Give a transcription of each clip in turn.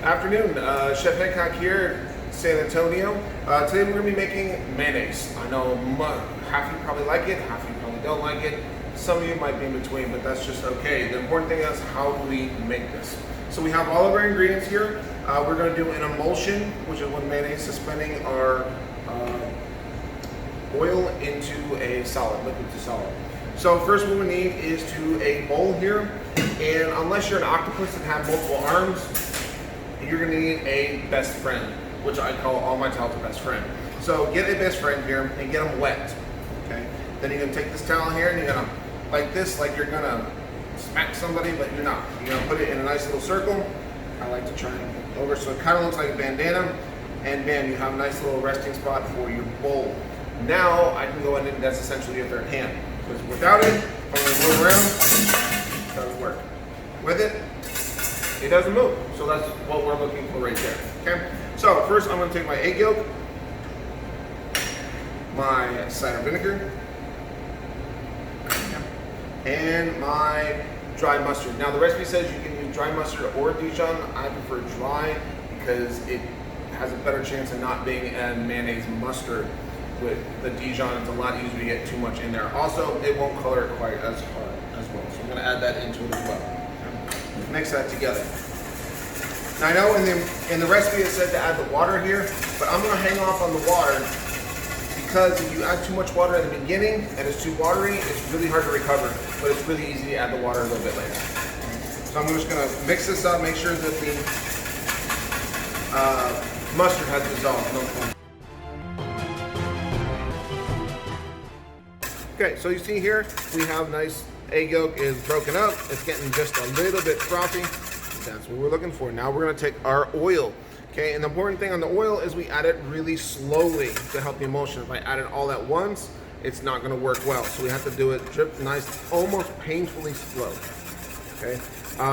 Afternoon, Chef Hancock here, San Antonio. Today we're going to be making mayonnaise. I know half of you probably like it, half of you probably don't like it. Some of you might be in between, but that's just okay. The important thing is how do we make this. So we have all of our ingredients here. We're going to do an emulsion, which is when mayonnaise is suspending our oil into a solid, liquid to solid. So first what we need is a bowl here, and unless you're an octopus and have multiple arms, you're gonna need a best friend, which I call all my towels a best friend. So get a best friend here and get them wet, okay? Then you're gonna take this towel here and you're gonna, like this, like you're gonna smack somebody, but you're not. You're gonna put it in a nice little circle. I like to try and over, so it kind of looks like a bandana, and bam, you have a nice little resting spot for your bowl. Now I can go in and that's essentially your third hand, because without it, if I'm gonna move around, it doesn't work. With it doesn't move. So that's what we're looking for right there, okay? So first I'm gonna take my egg yolk, my cider vinegar, and my dry mustard. Now the recipe says you can use dry mustard or Dijon. I prefer dry because it has a better chance of not being a mayonnaise mustard. With the Dijon, it's a lot easier to get too much in there. Also, it won't color it quite as hard as well. So I'm gonna add that into it as well. Mix that together. Now I know in the recipe it said to add the water here, but I'm gonna hang off on the water because if you add too much water at the beginning and it's too watery, it's really hard to recover, but it's really easy to add the water a little bit later. So I'm just gonna mix this up, make sure that the mustard has dissolved. Okay, so you see here, we have nice egg yolk is broken up. It's getting just a little bit frothy. That's what we're looking for. Now we're gonna take our oil. Okay, and the important thing on the oil is we add it really slowly to help the emulsion. If I add it all at once, it's not gonna work well. So we have to do it drip nice, almost painfully slow. Okay,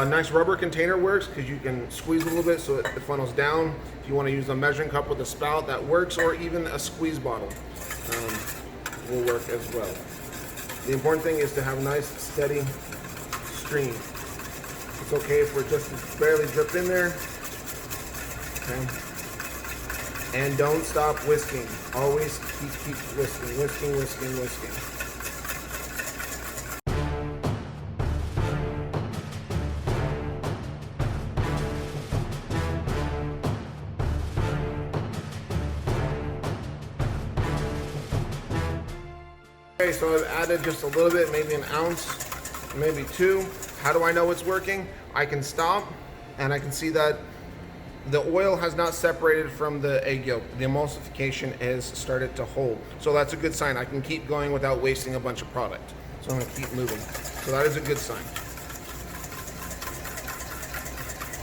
nice rubber container works because you can squeeze a little bit so it funnels down. If you wanna use a measuring cup with a spout, that works, or even a squeeze bottle will work as well. The important thing is to have a nice steady stream. It's okay if we're just barely dripped in there. Okay. And don't stop whisking. Always keep whisking, whisking, whisking, whisking. Okay, so I've added just a little bit, maybe an ounce, maybe two. How do I know it's working? I can stop and I can see that the oil has not separated from the egg yolk. The emulsification is started to hold. So that's a good sign. I can keep going without wasting a bunch of product. So I'm gonna keep moving. So that is a good sign.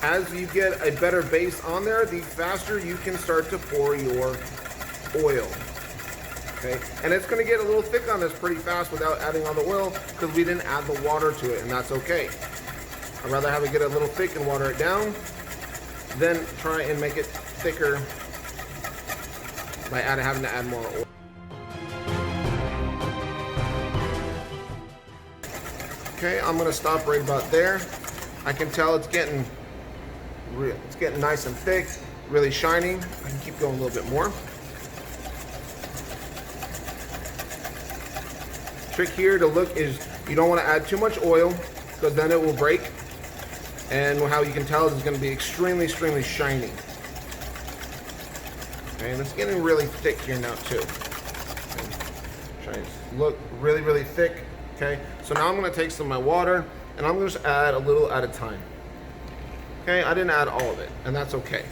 As you get a better base on there, the faster you can start to pour your oil. Okay, and it's going to get a little thick on this pretty fast without adding all the oil because we didn't add the water to it, and that's okay. I'd rather have it get a little thick and water it down than try and make it thicker by having to add more oil. Okay, I'm going to stop right about there. I can tell it's getting nice and thick, really shiny. I can keep going a little bit more. Trick here to look is you don't want to add too much oil because then it will break, and how you can tell is it's going to be extremely shiny. Okay, and it's getting really thick here now too. Okay. Try to look really thick. Okay, so now I'm going to take some of my water and I'm going to just add a little at a time. Okay, I didn't add all of it, and that's okay.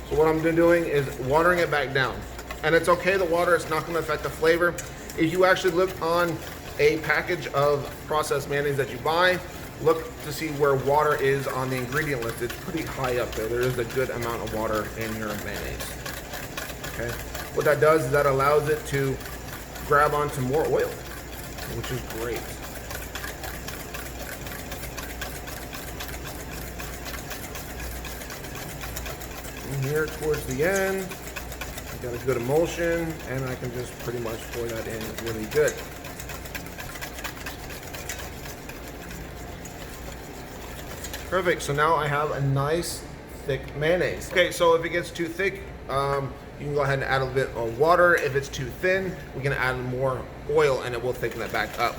So what I'm doing is watering it back down, and it's okay, the water is not going to affect the flavor. If you actually look on a package of processed mayonnaise that you buy, look to see where water is on the ingredient list. It's pretty high up there. There is a good amount of water in your mayonnaise. Okay. What that does is that allows it to grab onto more oil, which is great. And here towards the end, got a good emulsion, and I can just pretty much pour that in really good. Perfect, so now I have a nice thick mayonnaise. Okay, so if it gets too thick, you can go ahead and add a little bit of water. If it's too thin, we can add more oil and it will thicken it back up.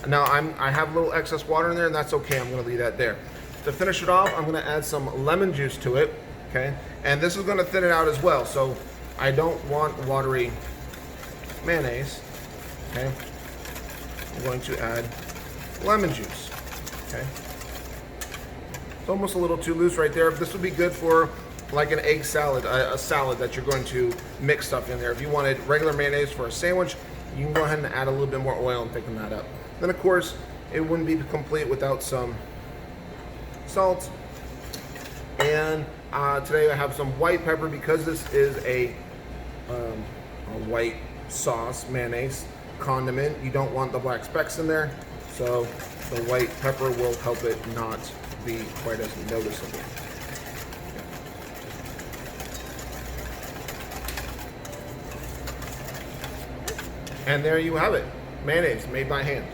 Now I have a little excess water in there, and that's okay. I'm gonna leave that there. To finish it off, I'm gonna add some lemon juice to it, okay? And this is gonna thin it out as well, so I don't want watery mayonnaise, okay? I'm going to add lemon juice, okay? It's almost a little too loose right there. This would be good for like an egg salad, a salad that you're going to mix stuff in there. If you wanted regular mayonnaise for a sandwich, you can go ahead and add a little bit more oil and thicken that up. Then of course, it wouldn't be complete without some salt. And today I have some white pepper because this is a white sauce, mayonnaise, condiment. You don't want the black specks in there, so the white pepper will help it not be quite as noticeable. And there you have it, mayonnaise made by hand.